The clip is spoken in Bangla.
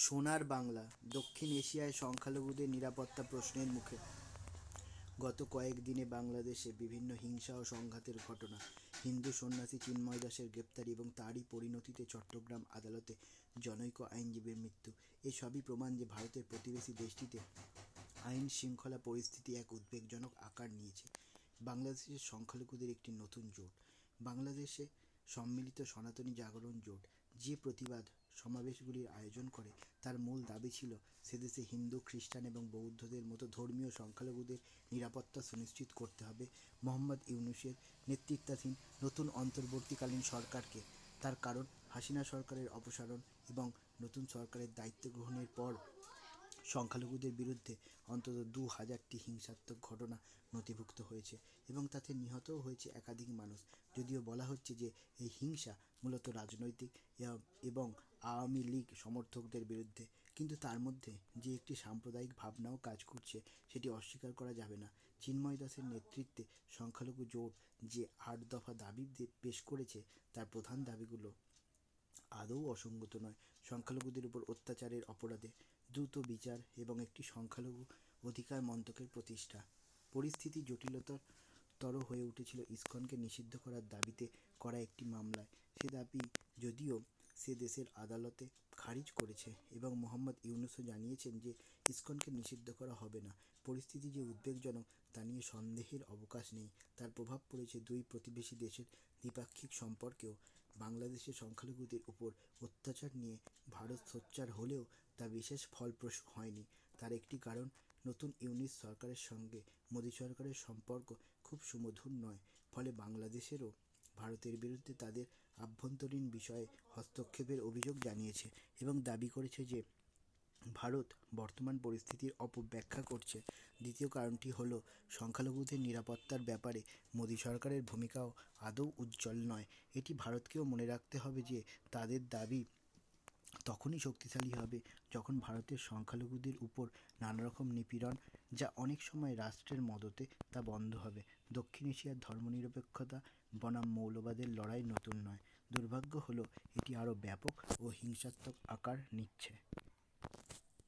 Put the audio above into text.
সোনার বাংলা দক্ষিণ এশিয়ায় সংখ্যালঘুদের নিরাপত্তা প্রশ্নের মুখে। গত কয়েকদিনে বাংলাদেশে বিভিন্ন হিংসা ও সংঘাতের ঘটনা, হিন্দু সন্ন্যাসী চিন্ময় দাসের গ্রেপ্তারি এবং তারই পরিণতিতে চট্টগ্রাম আদালতে জনৈক আইনজীবীর মৃত্যু, এসবই প্রমাণ যে ভারতের প্রতিবেশী দেশটিতে আইন শৃঙ্খলা পরিস্থিতি এক উদ্বেগজনক আকার নিয়েছে। বাংলাদেশের সংখ্যালঘুদের একটি নতুন জোট। বাংলাদেশে সম্মিলিত সনাতনী জাগরণ জোট যে প্রতিবাদ সমাবেশগুলির আয়োজন করে তার মূল দাবি ছিল সেদেশে হিন্দু, খ্রিস্টান এবং বৌদ্ধদের মতো ধর্মীয় সংখ্যালঘুদের নিরাপত্তা সুনিশ্চিত করতে হবে মোহাম্মদ ইউনূসের নেতৃত্বাধীন নতুন অন্তর্বর্তীকালীন সরকারকে। তার কারণ, হাসিনা সরকারের অপসারণ এবং নতুন সরকারের দায়িত্ব গ্রহণের পর সংখ্যালঘুদের বিরুদ্ধে অন্তত 2000টি হিংসাত্মক ঘটনা নথিভুক্ত হয়েছে এবং তাতে নিহতও হয়েছে একাধিক মানুষ। যদিও বলা হচ্ছে যে এই হিংসা মূলত রাজনৈতিক এবং আওয়ামী লীগ সমর্থকদের বিরুদ্ধে, কিন্তু তার মধ্যে যে একটি সাম্প্রদায়িক ভাবনাও কাজ করছে সেটি অস্বীকার করা যাবে না। চিন্ময় দাসের নেতৃত্বে সংখ্যালঘু জোট যে 8 দফা দাবি পেশ করেছে তার প্রধান দাবিগুলো আদৌ অসঙ্গত নয়। সংখ্যালঘুদের উপর অত্যাচারের অপরাধে দ্রুত বিচার এবং একটি সংখ্যালঘু অধিকার মন্ত্রকের প্রতিষ্ঠা। পরিস্থিতি জটিলতর হয়ে উঠেছিল ইসকনকে নিষিদ্ধ করার দাবিতে করা একটি মামলায়। সে দাবি যদিও সে দেশের আদালতে খারিজ করেছে এবং মোহাম্মদ ইউনূসও জানিয়েছেন যে ইসকনকে নিষিদ্ধ করা হবে না। পরিস্থিতি যে উদ্বেগজনক তা নিয়ে সন্দেহের অবকাশ নেই। তার প্রভাব পড়েছে দুই প্রতিবেশী দেশের দ্বিপাক্ষিক সম্পর্কেও। বাংলাদেশের সংখ্যালঘুদের উপর অত্যাচার নিয়ে ভারত সোচ্চার হলেও তা বিশেষ ফলপ্রসূ হয়নি। তার একটি কারণ, নতুন ইউনূস সরকারের সঙ্গে মোদী সরকারের সম্পর্ক খুব সুমধুর নয়। ফলে বাংলাদেশেরও ভারতের বিরুদ্ধে তাদের আভ্যন্তরীণ বিষয়ে হস্তক্ষেপের অভিযোগ জানিয়েছে এবং দাবি করেছে যে ভারত বর্তমান পরিস্থিতির অপব্যাখ্যা করছে। দ্বিতীয় কারণটি হল সংখ্যালঘুদের নিরাপত্তার ব্যাপারে মোদী সরকারের ভূমিকাও আদৌ উজ্জ্বল নয়। এটি ভারতকেও মনে রাখতে হবে যে তাদের দাবি তখনই শক্তিশালী হবে যখন ভারতের সংখ্যালঘুদের উপর নানারকম নিপীড়ন, যা অনেক সময় রাষ্ট্রের মদতে, তা বন্ধ হবে। দক্ষিণ এশিয়ার ধর্মনিরপেক্ষতা বনাম মৌলবাদের লড়াই নতুন নয়। দুর্ভাগ্য হলো এটি আরও ব্যাপক ও হিংসাত্মক আকার নিচ্ছে।